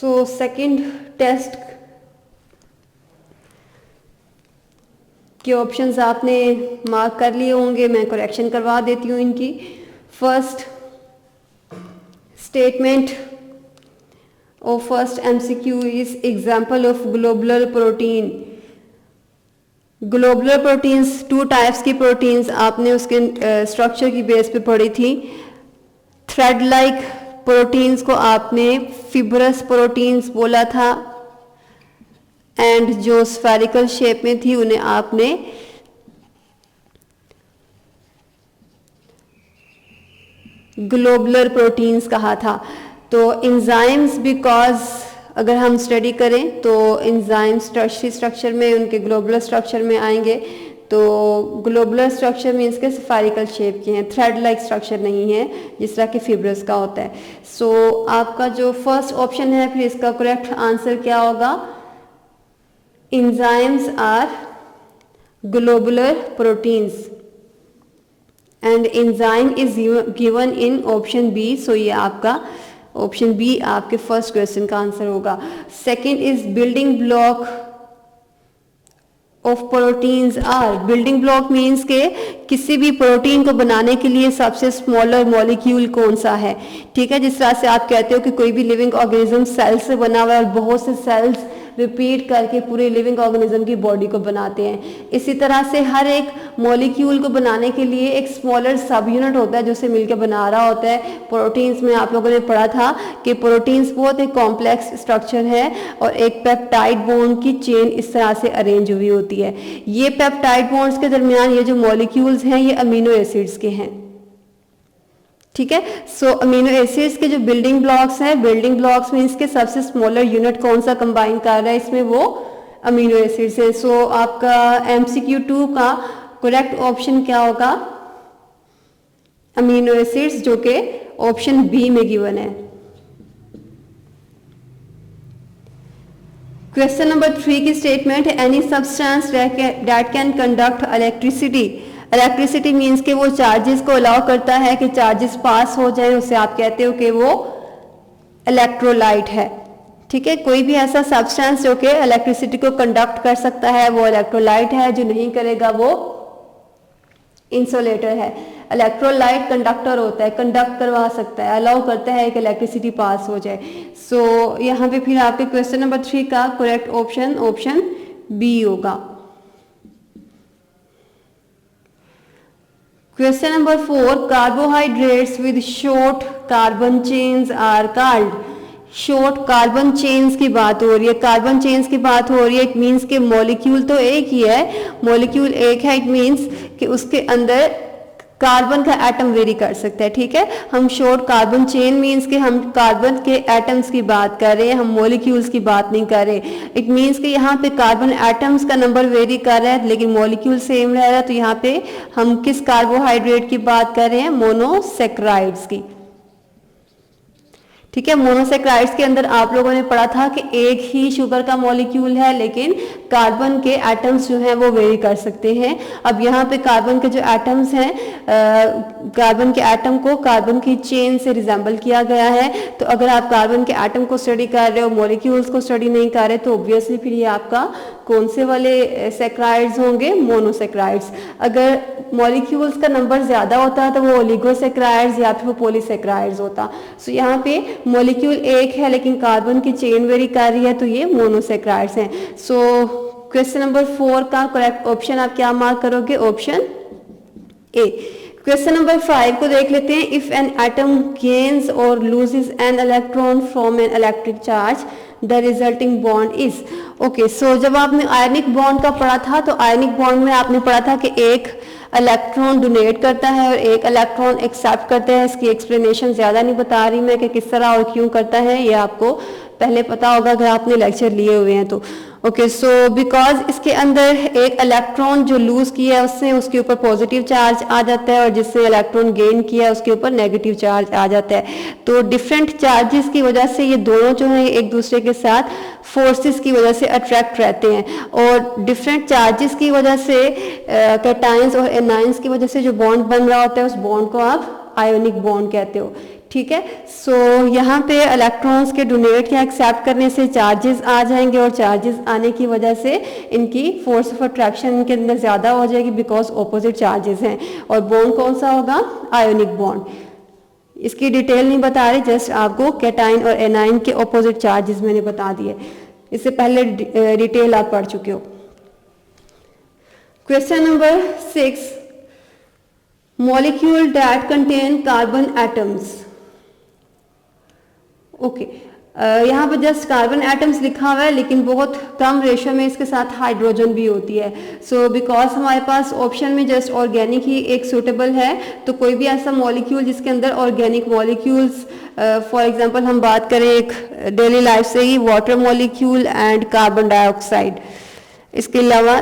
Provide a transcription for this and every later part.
So second test के options आपने mark कर लिए होंगे, मैं करेक्शन करवा देती हूँ इनकी। First statement of first MCQ is example of globular protein. Globular proteins, two types की प्रोटीन्स आपने उसके स्ट्रक्चर की बेस पे पढ़ी थी। थ्रेड लाइक प्रोटीन्स को आपने फिब्रस प्रोटीन्स बोला था, एंड जो स्फेरिकल शेप में थी उन्हें आपने ग्लोबुलर प्रोटीन्स कहा था। तो एंजाइम्स, बिकॉज अगर हम स्टडी करें तो एंजाइम्स टर्शियरी स्ट्रक्चर में, उनके ग्लोबुलर स्ट्रक्चर में आएंगे। तो ग्लोबुलर स्ट्रक्चर मीन्स के स्फेरिकल शेप के हैं, थ्रेड लाइक स्ट्रक्चर नहीं है जिस तरह के फिब्रस का होता है। सो आपका जो फर्स्ट ऑप्शन है, फिर इसका करेक्ट आंसर क्या होगा? Enzymes are globular proteins and enzyme is given in option B. So ये आपका ऑप्शन बी आपके फर्स्ट क्वेश्चन का आंसर होगा। Second is building block of proteins are. Building block means के किसी भी प्रोटीन को बनाने के लिए सबसे स्मॉलर मॉलिक्यूल कौन सा है। ठीक है, जिस तरह से आप कहते हो कि कोई भी लिविंग ऑर्गेनिज्म सेल से बना हुआ है और बहुत से सेल्स रिपीट करके पूरे लिविंग ऑर्गेनिज्म की बॉडी को बनाते हैं, इसी तरह से हर एक मॉलिक्यूल को बनाने के लिए एक स्मॉलर सब यूनिट होता है जो उसे मिलकर बना रहा होता है। प्रोटीन्स में आप लोगों ने पढ़ा था कि प्रोटीन्स बहुत एक कॉम्प्लेक्स स्ट्रक्चर है और एक पेप्टाइड बॉन्ड की चेन इस तरह से अरेंज हुई होती है। ये पेप्टाइड बॉन्ड्स के दरमियान ये जो मॉलिक्यूल्स हैं ये अमीनो एसिड्स के हैं। ठीक है, सो अमीनो एसिड्स के जो बिल्डिंग ब्लॉक्स हैं, बिल्डिंग ब्लॉक्स मीन्स के सबसे स्मॉलर यूनिट कौन सा कंबाइन कर रहा है इसमें, वो अमीनो एसिड्स है। सो आपका एमसीक्यू 2 का करेक्ट ऑप्शन क्या होगा? अमीनो एसिड्स, जो कि ऑप्शन बी में गिवन है। क्वेश्चन नंबर 3 की स्टेटमेंट है any substance that can conduct electricity. Electricity means के वो चार्जेस को अलाउ करता है कि चार्जेस पास हो जाए, उसे आप कहते हो कि वो इलेक्ट्रोलाइट है। ठीक है, कोई भी ऐसा सब्सटेंस जो कि इलेक्ट्रिसिटी को कंडक्ट कर सकता है वो इलेक्ट्रोलाइट है, जो नहीं करेगा वो इंसुलेटर है। इलेक्ट्रोलाइट कंडक्टर होता है, कंडक्ट करवा सकता है, अलाउ करता है कि इलेक्ट्रिसिटी पास हो जाए। सो यहाँ पे फिर आपके क्वेश्चन नंबर 3 का करेक्ट ऑप्शन बी होगा। Question number 4 carbohydrates with short carbon chains are called. Short carbon chains की बात हो रही है, कार्बन चेन्स की बात हो रही है। इट मीन्स के मॉलिक्यूल तो एक ही है, मॉलिक्यूल एक है, इट मीन्स कि उसके अंदर कार्बन का एटम वेरी कर सकता है। ठीक है, हम शॉर्ट कार्बन चेन मीन्स के हम कार्बन के एटम्स की बात कर रहे हैं, हम मॉलिक्यूल्स की बात नहीं कर रहे। इट मीन्स कि यहाँ पे कार्बन एटम्स का नंबर वेरी कर रहा है लेकिन मॉलिक्यूल सेम रह रहा है। तो यहाँ पे हम किस कार्बोहाइड्रेट की बात कर रहे हैं? मोनोसेक्राइड्स की। ठीक है, मोनोसेक्राइड्स के अंदर आप लोगों ने पढ़ा था कि एक ही शुगर का मॉलिक्यूल है लेकिन कार्बन के एटम्स जो हैं वो वेरी कर सकते हैं। अब यहाँ पे कार्बन के जो एटम्स हैं, कार्बन के एटम को कार्बन की चेन से रिजेंबल किया गया है। तो अगर आप कार्बन के एटम को स्टडी कर रहे हो, मॉलिक्यूल्स को स्टडी नहीं कर रहे, तो ऑब्वियसली फिर ये आपका कौन से वाले सेक्राइड्स होंगे? मोनोसेक्राइड्स। अगर मॉलिक्यूल्स का नंबर ज्यादा होता तो वो ओलिगोसेक्राइड्स या फिर वो पॉलीसेक्राइड्स होता। सो यहाँ पे मॉलिक्यूल एक है लेकिन कार्बन की चेन वेरी कर रही है, तो ये मोनोसेक्राइड्स हैं। सो क्वेश्चन नंबर 4 का करेक्ट ऑप्शन आप क्या मार्क करोगे? Option A. क्वेश्चन नंबर 5 को देख लेते हैं। इफ एन एटम गेन्स और loses an electron from an electric charge the resulting bond is. Okay, so जब आपने आयनिक बॉन्ड का पढ़ा था तो आयनिक बॉन्ड में आपने पढ़ा था कि एक इलेक्ट्रॉन डोनेट करता है और एक इलेक्ट्रॉन एक्सेप्ट करता है। इसकी एक्सप्लेनेशन ज्यादा नहीं बता रही मैं कि किस तरह और क्यों करता है, ये आपको पहले पता होगा अगर आपने लेक्चर लिए हुए हैं तो। ओके, सो बिकॉज इसके अंदर एक इलेक्ट्रॉन जो लूज किया है उससे उसके ऊपर पॉजिटिव चार्ज आ जाता है और जिससे इलेक्ट्रॉन गेन किया है उसके ऊपर नेगेटिव चार्ज आ जाता है। तो डिफरेंट चार्जेस की वजह से ये दोनों जो हैं एक दूसरे के साथ फोर्सेस की वजह से अट्रैक्ट रहते हैं और डिफरेंट चार्जेस की वजह से कैटायंस और एनायंस की वजह से जो बॉन्ड बन रहा होता है उस बॉन्ड को आप आयोनिक बॉन्ड कहते हो। ठीक है। सो यहाँ पे इलेक्ट्रॉन्स के डोनेट या एक्सेप्ट करने से चार्जेस आ जाएंगे और चार्जेस आने की वजह से इनकी फोर्स ऑफ अट्रैक्शन इनके अंदर ज़्यादा हो जाएगी बिकॉज ऑपोजिट चार्जेस हैं। और बॉन्ड कौन सा होगा? Ionic bond. इसकी डिटेल नहीं बता रही, जस्ट आपको कैटाइन और एनाइन के ऑपोजिट चार्जेस मैंने बता दिए। इससे पहले डिटेल आप पढ़ चुके हो। Question number 6, molecule that contain carbon atoms. Okay, यहाँ पर जस्ट कार्बन एटम्स लिखा हुआ है लेकिन बहुत कम रेशो में इसके साथ हाइड्रोजन भी होती है। सो बिकॉज हमारे पास ऑप्शन में जस्ट ऑर्गेनिक ही एक सूटेबल है, तो कोई भी ऐसा मॉलिक्यूल जिसके अंदर ऑर्गेनिक मॉलिक्यूल्स, फॉर एग्जांपल हम बात करें एक डेली लाइफ से ही, water molecule and carbon dioxide, इसके अलावा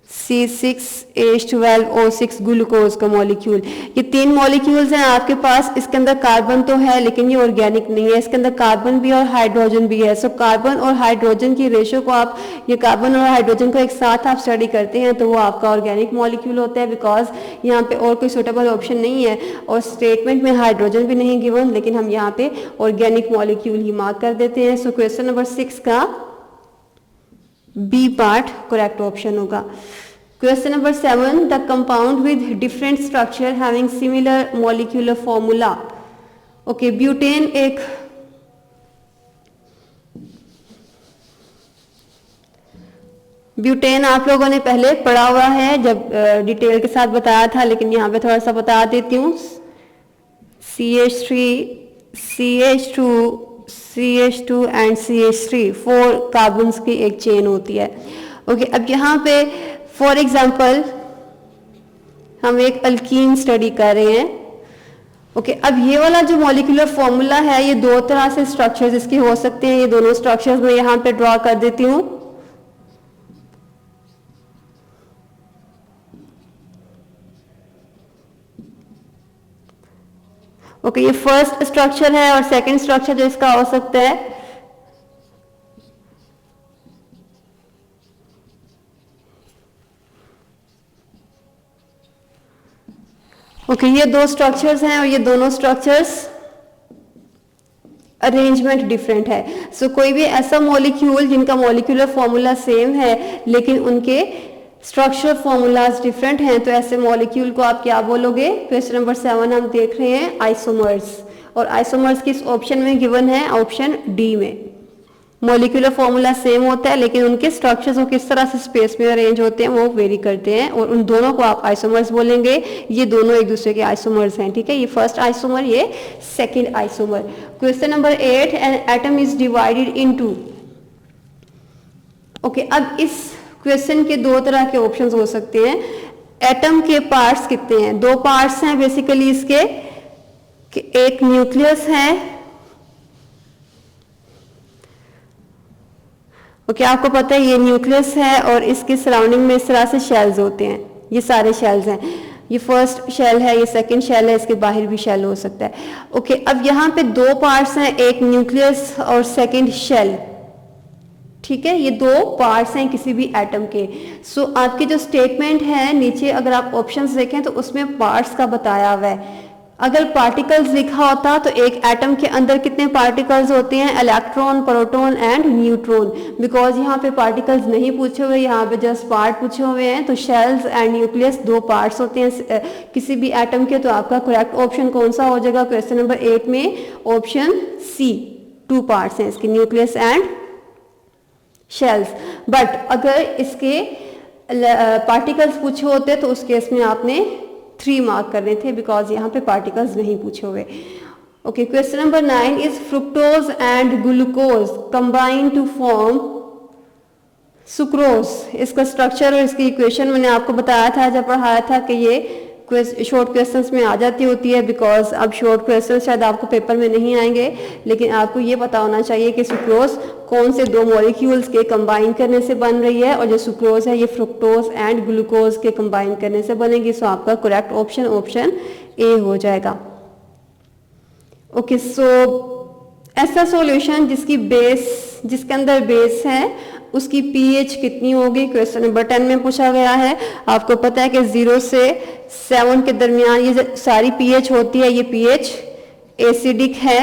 C6H12O6 ग्लूकोज का मॉलिक्यूल, ये 3 मॉलिक्यूल्स हैं आपके पास। इसके अंदर कार्बन तो है लेकिन ये ऑर्गेनिक नहीं है, इसके अंदर कार्बन भी और हाइड्रोजन भी है। सो कार्बन और हाइड्रोजन की रेशो को आप, ये कार्बन और हाइड्रोजन को एक साथ आप स्टडी करते हैं तो वो आपका ऑर्गेनिक मॉलिक्यूल होता है, बिकॉज यहाँ पे और कोई सुटेबल ऑप्शन नहीं है और स्टेटमेंट में हाइड्रोजन भी नहीं गिवन, लेकिन हम यहाँ पे ऑर्गेनिक मॉलिक्यूल ही मार्क कर देते हैं। सो क्वेश्चन नंबर 6 का बी पार्ट करेक्ट ऑप्शन होगा। Question number 7, the compound with different structure having similar molecular formula. Okay, butane एक ब्यूटेन आप लोगों ने पहले पढ़ा हुआ है जब डिटेल के साथ बताया था, लेकिन यहाँ पे थोड़ा सा बता देती हूँ। CH3, CH2, CH2 and CH3 4 carbons की एक चेन होती है। ओके, अब यहाँ पे फॉर एग्जाम्पल हम एक अल्कीन स्टडी कर रहे हैं। ओके, अब ये वाला जो मॉलिक्यूलर फॉर्मूला है, ये 2 तरह से स्ट्रक्चर्स इसके हो सकते हैं। ये दोनों स्ट्रक्चर्स मैं यहाँ पे ड्रॉ कर देती हूँ। ओके, ये फर्स्ट स्ट्रक्चर है और सेकंड स्ट्रक्चर जो इसका हो सकता है, ओके, ये 2 स्ट्रक्चर्स हैं और ये दोनों स्ट्रक्चर्स अरेंजमेंट डिफरेंट है। सो कोई भी ऐसा मॉलिक्यूल जिनका मॉलिक्यूलर फॉर्मूला सेम है लेकिन उनके स्ट्रक्चरल फॉर्मूलाज डिफरेंट हैं, तो ऐसे मॉलिक्यूल को आप क्या बोलोगे? क्वेश्चन नंबर 7 हम देख रहे हैं आइसोमर्स, और आइसोमर्स किस ऑप्शन में गिवन है? ऑप्शन डी में। मॉलिक्यूलर फॉर्मूला सेम होता है लेकिन उनके स्ट्रक्चर्स वो किस तरह से स्पेस में अरेंज होते हैं वो वेरी करते हैं, और उन दोनों को आप आइसोमर्स बोलेंगे। ये दोनों एक दूसरे के आइसोमर्स हैं, ठीक है। ये फर्स्ट आइसोमर, ये second isomer. Question number 8, an atom is divided into. Okay, अब इस क्वेश्चन के 2 तरह के ऑप्शंस हो सकते हैं। एटम के पार्ट्स कितने हैं? 2 पार्ट्स हैं बेसिकली इसके, कि एक न्यूक्लियस है। ओके, आपको पता है ये न्यूक्लियस है और इसके सराउंडिंग में इस तरह से शेल्स होते हैं, ये सारे शेल्स हैं। ये फर्स्ट शेल है, ये सेकंड शेल है, इसके बाहर भी शेल हो सकता है। ओके, अब यहाँ पे 2 पार्ट्स हैं, एक न्यूक्लियस और सेकंड शेल, ठीक है। ये 2 पार्ट्स हैं किसी भी एटम के। सो आपकी जो स्टेटमेंट है नीचे अगर आप ऑप्शंस देखें तो उसमें पार्ट्स का बताया हुआ है। अगर पार्टिकल्स लिखा होता तो एक एटम के अंदर कितने पार्टिकल्स होते हैं? Electron, proton and neutron. Because यहाँ पे पार्टिकल्स नहीं पूछे हुए, यहाँ पे जस्ट पार्ट पूछे हुए हैं, तो शेल्स एंड न्यूक्लियस 2 पार्ट्स होते हैं किसी भी एटम के। तो आपका करेक्ट ऑप्शन कौन सा हो जाएगा क्वेश्चन नंबर 8 में? ऑप्शन सी, 2 पार्ट्स हैं इसके, न्यूक्लियस एंड शेल्स। बट अगर इसके पार्टिकल्स पूछे होते तो उस केस में आपने 3 मार्क करने थे, बिकॉज यहाँ पे पार्टिकल्स नहीं पूछे हुए। Okay, question number 9 is fructose and glucose combine to form sucrose. इसका स्ट्रक्चर और इसकी इक्वेशन मैंने आपको बताया था जब पढ़ाया था कि ये शॉर्ट क्वेश्चंस में आ जाती होती है, बिकॉज अब शॉर्ट क्वेश्चंस शायद आपको पेपर में नहीं आएंगे, लेकिन आपको ये पता होना चाहिए कि सुक्रोज कौन से 2 मॉलिक्यूल्स के कंबाइन करने से बन रही है, और जो सुक्रोज है ये फ्रुक्टोज एंड ग्लूकोज के कंबाइन करने से बनेगी। सो आपका करेक्ट ऑप्शन ऑप्शन ए हो जाएगा। ओके, सो ऐसा सॉल्यूशन जिसकी बेस, जिसके अंदर बेस है उसकी पीएच कितनी होगी, क्वेश्चन नंबर 10 में पूछा गया है। आपको पता है कि 0 से 7 के दरमियान ये सारी पीएच होती है, ये पीएच एसिडिक है,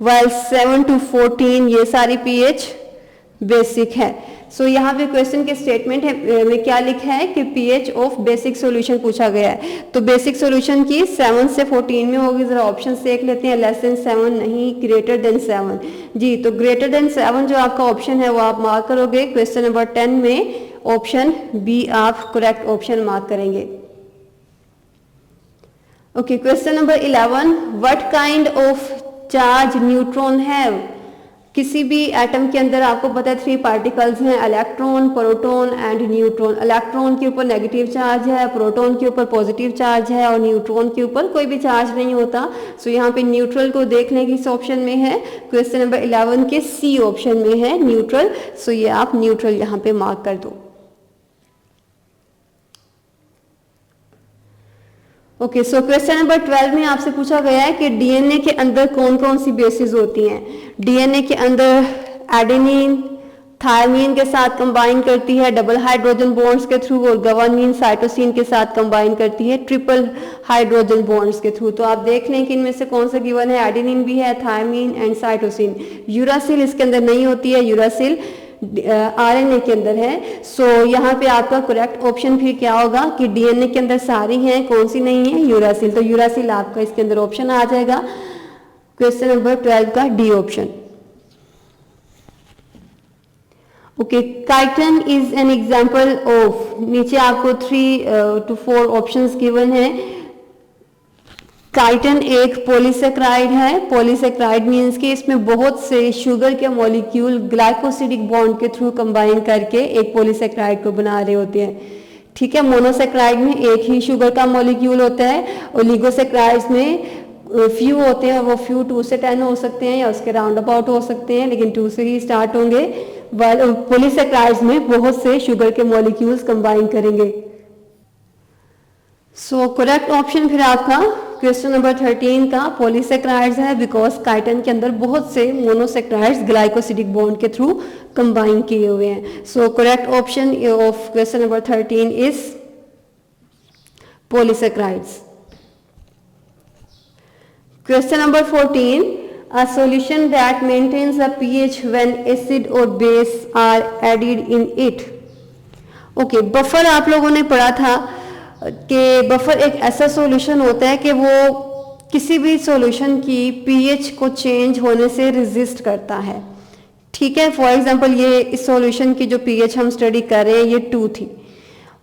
while 7 to 14 ये सारी पीएच बेसिक है। सो यहाँ पे क्वेश्चन के स्टेटमेंट में क्या लिखा है कि पीएच ऑफ बेसिक सॉल्यूशन पूछा गया है। तो बेसिक सॉल्यूशन की 7 से 14 में होगी। जरा ऑप्शन देख लेते हैं, लेस देन 7 नहीं, ग्रेटर देन 7 जी। तो ग्रेटर देन 7 जो आपका ऑप्शन है वो आप मार्क करोगे। क्वेश्चन नंबर 10 में ऑप्शन बी आप करेक्ट ऑप्शन मार्क करेंगे। Okay, question number 11, what kind of charge neutron have. किसी भी एटम के अंदर आपको पता है 3 पार्टिकल्स हैं, electron, proton and neutron. Electron के ऊपर नेगेटिव चार्ज है, प्रोटॉन के ऊपर पॉजिटिव चार्ज है और न्यूट्रॉन के ऊपर कोई भी चार्ज नहीं होता। सो यहाँ पे न्यूट्रल को देखने की इस ऑप्शन में है, क्वेश्चन नंबर 11 के सी ऑप्शन में है न्यूट्रल। सो ये आप न्यूट्रल यहाँ पे मार्क कर दो। ओके, सो क्वेश्चन नंबर 12 में आपसे पूछा गया है कि डीएनए के अंदर कौन कौन सी बेसिस होती हैं। डीएनए के अंदर एडेनिन थायमीन के साथ कंबाइन करती है डबल हाइड्रोजन बॉन्ड्स के थ्रू, और गवानीन साइटोसिन के साथ कंबाइन करती है ट्रिपल हाइड्रोजन बॉन्ड्स के थ्रू। तो आप देख लें कि इनमें से कौन सा गिवन है, एडेनिन भी है, थायमीन एंड साइटोसिन। यूरासिल इसके अंदर नहीं होती है, यूरासिल आरएनए के अंदर है। सो यहाँ पे आपका करेक्ट ऑप्शन फिर क्या होगा कि डीएनए के अंदर सारी हैं, कौन सी नहीं है, यूरासिल। तो यूरासिल आपका इसके अंदर ऑप्शन आ जाएगा, क्वेश्चन नंबर 12 का D option. Okay, chiton is an example of, नीचे आपको 3 to 4 ऑप्शंस गिवन है। काइटन एक पॉलीसेक्राइड है। पॉलीसेक्राइड मींस कि इसमें बहुत से शुगर के मॉलिक्यूल ग्लाइकोसिडिक बॉन्ड के थ्रू कंबाइन करके एक पॉलीसेक्राइड को बना रहे होते हैं। ठीक है, मोनोसेक्राइड में एक ही शुगर का मॉलिक्यूल होता है, ओलिगोसेक्राइड्स में फ्यू होते हैं, वो फ्यू 2 से 10 हो सकते हैं या उसके राउंड अबाउट हो सकते हैं, लेकिन 2 से ही स्टार्ट होंगे। पॉलीसेक्राइड्स में बहुत से शुगर के मॉलिक्यूल्स कंबाइन करेंगे। सो करेक्ट ऑप्शन फिर आपका क्वेश्चन नंबर 13 का पॉलीसेक्राइड्स है, बिकॉज काइटन के अंदर बहुत से मोनोसेक्राइड्स ग्लाइकोसिडिक बॉन्ड के थ्रू कंबाइन किए हुए हैं। So correct option of question number 13 is polysaccharides. Question number 14, a solution that maintains a pH when acid or base are added in it. Okay, buffer आप लोगों ने पढ़ा था कि बफर एक ऐसा सॉल्यूशन होता है कि वो किसी भी सॉल्यूशन की पीएच को चेंज होने से रेजिस्ट करता है। ठीक है, फॉर एग्जांपल ये इस सॉल्यूशन की जो पीएच हम स्टडी कर रहे हैं ये 2 थी।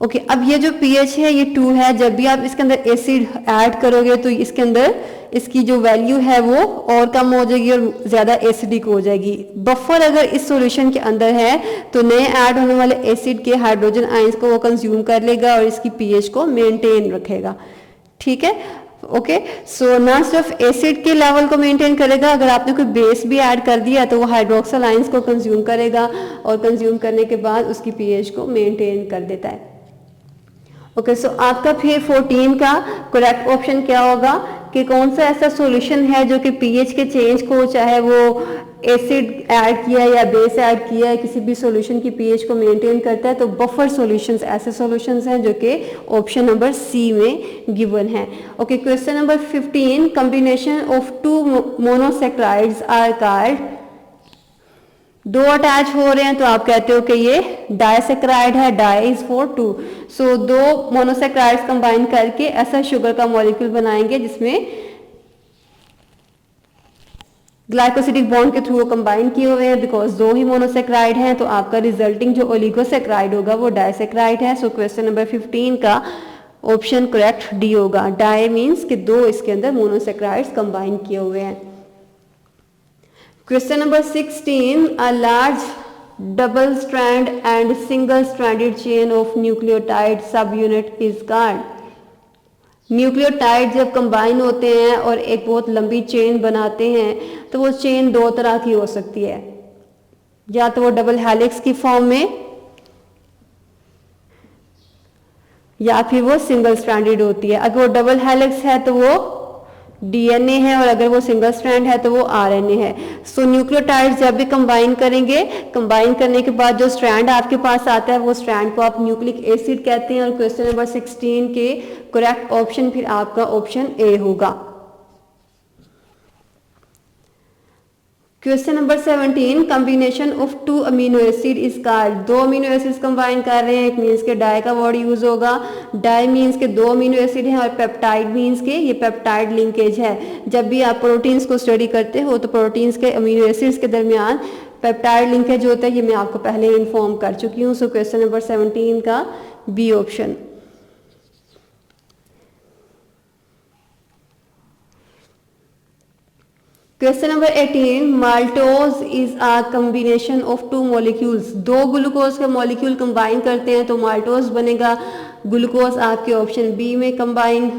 ओके, अब ये जो पीएच है ये 2 है। जब भी आप इसके अंदर एसिड ऐड करोगे तो इसके अंदर इसकी जो वैल्यू है वो और कम हो जाएगी और ज़्यादा एसिडिक हो जाएगी। बफर अगर इस सॉल्यूशन के अंदर है तो नए ऐड होने वाले एसिड के हाइड्रोजन आयंस को वो कंज्यूम कर लेगा और इसकी पीएच को मेंटेन रखेगा। ठीक है, ओके। सो ना सिर्फ एसिड के लेवल को मेंटेन करेगा, अगर आपने कोई बेस भी ऐड कर दिया तो वो हाइड्रोक्सल आयंस को कंज्यूम करेगा और कंज्यूम करने के बाद उसकी पीएच को मेंटेन कर देता है। ओके, सो आपका फिर 14 का करेक्ट ऑप्शन क्या होगा कि कौन सा ऐसा सॉल्यूशन है जो कि पीएच के चेंज को, चाहे वो एसिड ऐड किया है या बेस ऐड किया है, किसी भी सॉल्यूशन की पीएच को मेंटेन करता है। तो बफर सॉल्यूशंस ऐसे सॉल्यूशंस हैं जो कि ऑप्शन नंबर सी में गिवन है। Okay, question number 15, combination of 2 monosaccharides are called. 2 attach हो रहे हैं तो आप कहते हो कि ये डाइसेक्राइड है, di is for 2। So 2 monosaccharides combine करके ऐसा शुगर का मॉलिक्यूल बनाएंगे जिसमें ग्लाइकोसिडिक बॉन्ड के थ्रू कंबाइन किए हुए हैं। बिकॉज 2 ही मोनोसेक्राइड हैं तो आपका रिजल्टिंग जो ओलिगोसेक्राइड होगा वो डाइसेक्राइड है। सो क्वेश्चन नंबर 15 का ऑप्शन करेक्ट डी होगा। डाई मीन्स कि 2 इसके अंदर मोनोसेक्राइड्स कंबाइन किए हुए हैं। Question number 16, a large double strand and single stranded chain of nucleotide subunit is called. Nucleotide जब कंबाइन होते हैं और एक बहुत लंबी चेन बनाते हैं तो वो चेन 2 तरह की हो सकती है, या तो वो डबल हेलिक्स की फॉर्म में या फिर वो सिंगल स्ट्रैंडेड होती है। अगर वो डबल हेलिक्स है तो वो डीएनए है, और अगर वो सिंगल स्ट्रैंड है तो वो आरएनए है। सो न्यूक्लियोटाइड जब भी कंबाइन करेंगे, कंबाइन करने के बाद जो स्ट्रैंड आपके पास आता है वो स्ट्रैंड को आप न्यूक्लिक एसिड कहते हैं। और क्वेश्चन नंबर 16 के करेक्ट ऑप्शन फिर आपका ऑप्शन ए होगा। Question number 17, combination of 2 amino acid is called. 2 amino acids combine कर रहे हैं, एक मीन्स के डाई का वर्ड यूज होगा। डाई मीन्स के 2 अमीनो एसिड हैं, और पेप्टाइड मीन्स के ये पेप्टाइड लिंकेज है। जब भी आप प्रोटीन्स को स्टडी करते हो तो प्रोटीन्स के अमीनो एसिड्स के दरमियान पेप्टाइड लिंकेज होता है, ये मैं आपको पहले इन्फॉर्म कर चुकी हूँ। सो क्वेश्चन नंबर 17 का B option. Question number 18, maltose is a combination of 2 molecules. 2 glucose के मॉलिक्यूल कंबाइन करते हैं तो माल्टोज बनेगा। ग्लूकोज आपके ऑप्शन बी में कंबाइन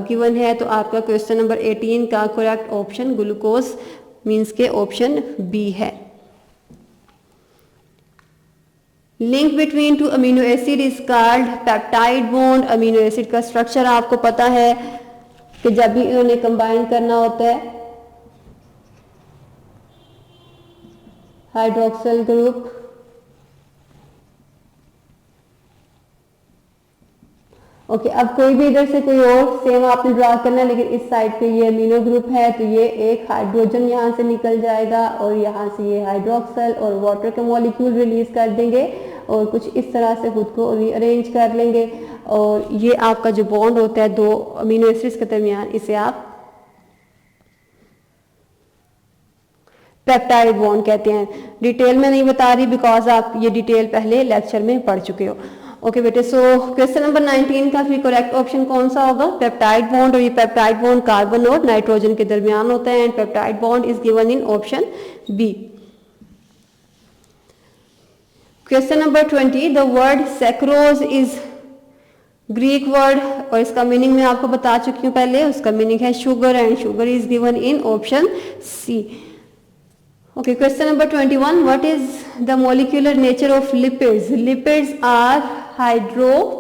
गिवन है, तो आपका क्वेश्चन नंबर 18 का करेक्ट ऑप्शन ग्लूकोज मीन्स के ऑप्शन बी है। Link between 2 amino acid is called peptide bond. Amino acid का स्ट्रक्चर आपको पता है कि जब भी इन्होंने कंबाइन करना होता है, हाइड्रोक्सिल ग्रुप, ओके। अब कोई भी इधर से कोई और सेम आपने ड्रा करना है, लेकिन इस साइड पे ये अमीनो ग्रुप है तो ये एक हाइड्रोजन यहाँ से निकल जाएगा, और यहाँ से ये हाइड्रोक्सिल और वाटर के मॉलिक्यूल रिलीज कर देंगे, और कुछ इस तरह से खुद को रीअरेंज कर लेंगे, और ये आपका जो बॉन्ड होता है 2 अमीनो एसिड्स के दरमियान, इसे आप पेप्टाइड बॉन्ड कहते हैं। डिटेल में नहीं बता रही बिकॉज आप ये डिटेल पहले लेक्चर में पढ़ चुके हो। ओके बेटे, सो क्वेश्चन नंबर 19 का फिर करेक्ट ऑप्शन कौन सा होगा? Peptide bond. और ये पेप्टाइड बॉन्ड कार्बन और नाइट्रोजन के दरमियान होता है, and peptide bond is given in option B. Question number 20, the word saccharose is Greek word, और इसका मीनिंग मैं आपको बता चुकी हूँ पहले। उसका मीनिंग है sugar, and sugar is given in option C. Okay, question number 21. What is the molecular nature of lipids? Lipids are hydrophobic.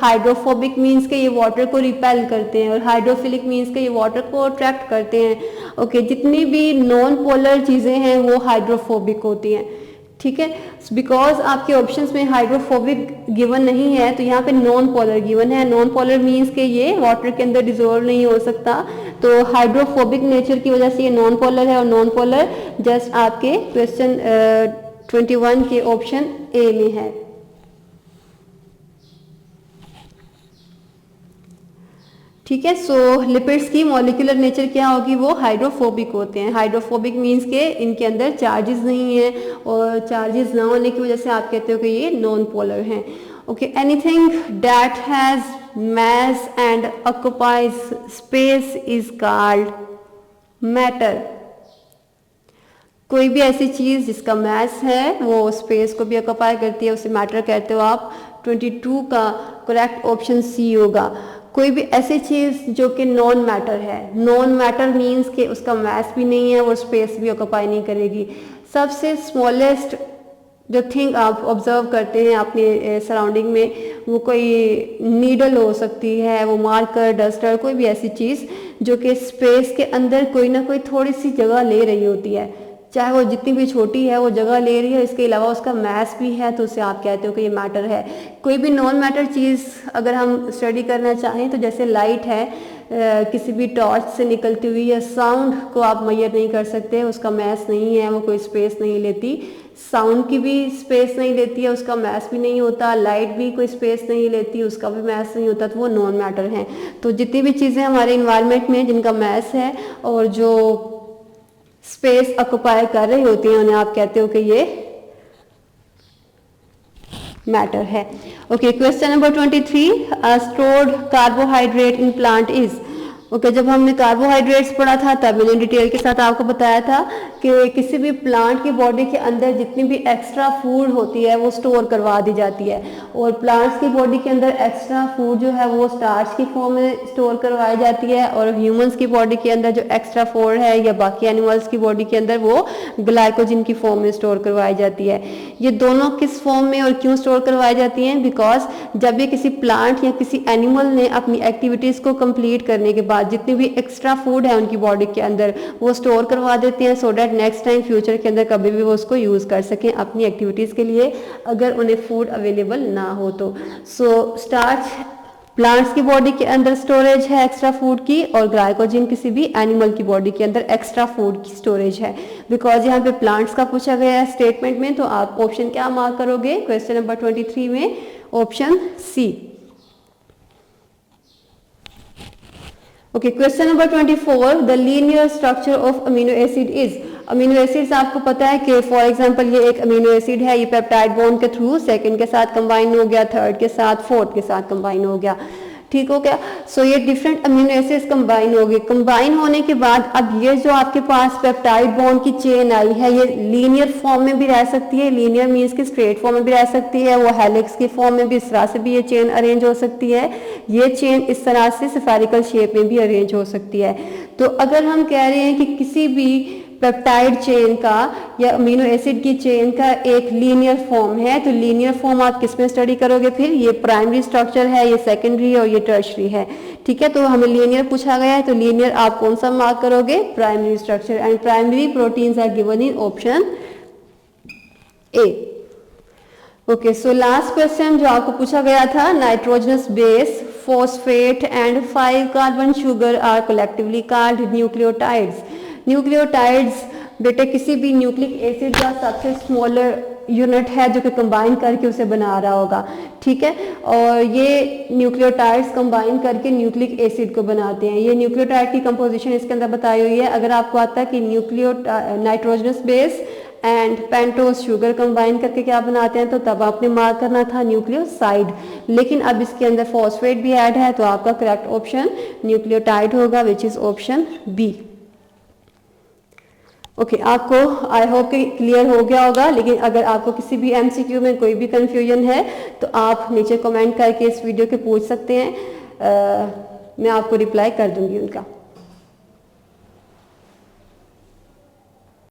Hydrophobic means के ये वाटर को रिपेल करते हैं, और हाइड्रोफिलिक मीन्स के ये वाटर को अट्रैक्ट करते हैं। ओके, जितनी भी नॉन पोलर चीज़ें हैं वो हाइड्रोफोबिक होती हैं, ठीक है। बिकॉज आपके ऑप्शंस में हाइड्रोफोबिक गिवन नहीं है, तो यहाँ पे नॉन पोलर गिवन है। नॉन पोलर मीन्स के ये वाटर के अंदर डिजोल्व नहीं हो सकता, तो हाइड्रोफोबिक नेचर की वजह से ये नॉन पोलर है, और नॉन पोलर जस्ट आपके क्वेश्चन 21 के ऑप्शन ए में है। ठीक है, सो लिपिड्स की मॉलिक्यूलर नेचर क्या होगी? वो हाइड्रोफोबिक होते हैं। हाइड्रोफोबिक मीन्स के इनके अंदर चार्जेस नहीं है, और चार्जेस ना होने की वजह से आप कहते हो कि ये नॉन पोलर हैं। Okay, anything that has mass and occupies space is called matter. कोई भी ऐसी चीज जिसका mass है वो स्पेस को भी ऑक्यूपाई करती है, उसे मैटर कहते हो आप। 22 का करेक्ट ऑप्शन सी होगा। कोई भी ऐसी चीज जो कि नॉन मैटर है, नॉन मैटर मीन्स कि उसका मास भी नहीं है, वो स्पेस भी ऑक्यूपाई नहीं करेगी। सबसे स्मॉलेस्ट जो थिंग आप ऑब्जर्व करते हैं अपने सराउंडिंग में, वो कोई नीडल हो सकती है, वो मार्कर, डस्टर, कोई भी ऐसी चीज़ जो कि स्पेस के अंदर कोई ना कोई थोड़ी सी जगह ले रही होती है, चाहे वो जितनी भी छोटी है वो जगह ले रही है, इसके अलावा उसका मास भी है, तो उसे आप कहते हो कि ये मैटर है। कोई भी नॉन मैटर चीज़ अगर हम स्टडी करना चाहें तो जैसे लाइट है, किसी भी टॉर्च से निकलती हुई या साउंड को आप मेजर नहीं कर सकते, उसका मास नहीं है, वो कोई स्पेस नहीं लेती। साउंड की भी स्पेस नहीं लेती है, उसका मास भी नहीं होता। लाइट भी कोई स्पेस नहीं लेती, उसका भी मास नहीं होता, तो वो नॉन मैटर हैं। तो जितनी भी चीज़ें हमारे इन्वायरमेंट में जिनका मास है और जो स्पेस ऑक्यूपाई कर रही होती हैं, उन्हें आप कहते हो कि ये मैटर है। Okay, question number 23, stored carbohydrate in plant is. Okay, जब हमने कार्बोहाइड्रेट्स पढ़ा था तब मैंने डिटेल के साथ आपको बताया था कि किसी भी प्लांट की बॉडी के अंदर जितनी भी एक्स्ट्रा फूड होती है वो स्टोर करवा दी जाती है, और प्लांट्स की बॉडी के अंदर एक्स्ट्रा फूड जो है वो स्टार्च की फॉर्म में स्टोर करवाई जाती है, और ह्यूमंस की बॉडी के अंदर जो एक्स्ट्रा फूड है या बाकी एनिमल्स की बॉडी के अंदर वो ग्लाइकोजन की फॉर्म में स्टोर करवाई जाती है। ये दोनों किस फॉर्म में और क्यों स्टोर करवाई जाती हैं? बिकॉज जब भी किसी प्लांट या किसी एनिमल ने अपनी एक्टिविटीज़ को कंप्लीट करने के बाद जितनी भी एक्स्ट्रा फूड है उनकी बॉडी के अंदर वो स्टोर करवा देते हैं, so that next time future के अंदर कभी भी वो उसको यूज़ कर सकें अपनी एक्टिविटीज़ के लिए, अगर उन्हें फूड अवेलेबल ना हो तो। सो स्टार्च प्लांट्स की बॉडी के अंदर स्टोरेज है एक्स्ट्रा फूड की, और ग्लाइकोजन किसी भी एनिमल की बॉडी के अंदर एक्स्ट्रा फूड की स्टोरेज है। बिकॉज यहाँ पे प्लांट्स का पूछा गया है स्टेटमेंट में, तो आप ऑप्शन क्या मार्क करोगे क्वेश्चन नंबर 23 में? Option C. Okay, question number 24, the linear structure of amino acid is. Amino acids आपको पता है कि फॉर एग्जांपल ये एक अमीनो एसिड है, ये पेप्टाइड बॉन्ड के थ्रू सेकंड के साथ कंबाइन हो गया, थर्ड के साथ, फोर्थ के साथ कंबाइन हो गया, ठीक हो गया। सो ये डिफरेंट अमीनो एसिड्स कंबाइन हो गए। कंबाइन होने के बाद अब ये जो आपके पास पेप्टाइड बॉन्ड की चेन आई है, ये लीनियर फॉर्म में भी रह सकती है, लीनियर मीन्स कि स्ट्रेट फॉर्म में भी रह सकती है, वो हेलिक्स की फॉर्म में भी इस तरह से भी ये चेन अरेंज हो सकती है, ये चेन इस तरह से स्फेरिकल शेप में भी अरेंज हो सकती है। तो अगर हम कह रहे हैं कि किसी भी पेप्टाइड चेन का या अमीनो एसिड की चेन का एक लीनियर फॉर्म है, तो लीनियर फॉर्म आप किस में स्टडी करोगे? फिर ये प्राइमरी स्ट्रक्चर है, ये सेकेंडरी है और ये टर्शरी है, ठीक है। तो हमें लीनियर पूछा गया है, तो लीनियर आप कौन सा मार्क करोगे? Primary structure. And primary proteins are given in option A. Okay, so last question जो आपको पूछा गया था, nitrogenous base, phosphate and 5 carbon sugar are collectively called nucleotides. Nucleotides बेटे किसी भी न्यूक्लिक एसिड का सबसे स्मॉलर यूनिट है जो कि कंबाइन करके उसे बना रहा होगा, ठीक है। और ये न्यूक्लियोटाइड्स कंबाइन करके न्यूक्लिक एसिड को बनाते हैं। ये न्यूक्लियोटाइड की कंपोजिशन इसके अंदर बताई हुई है। अगर आपको आता है कि nitrogenous base and pentose sugar combine करके क्या बनाते हैं, तो तब आपने मार्क करना था न्यूक्लियोसाइड। लेकिन अब इसके अंदर फॉस्फेट भी ऐड है, तो आपका करेक्ट ऑप्शन न्यूक्लियोटाइड होगा, which is option B. Okay, आपको आई होप कि क्लियर हो गया होगा। लेकिन अगर आपको किसी भी एमसीक्यू में कोई भी कंफ्यूजन है तो आप नीचे कमेंट करके इस वीडियो के पूछ सकते हैं, मैं आपको रिप्लाई कर दूंगी उनका।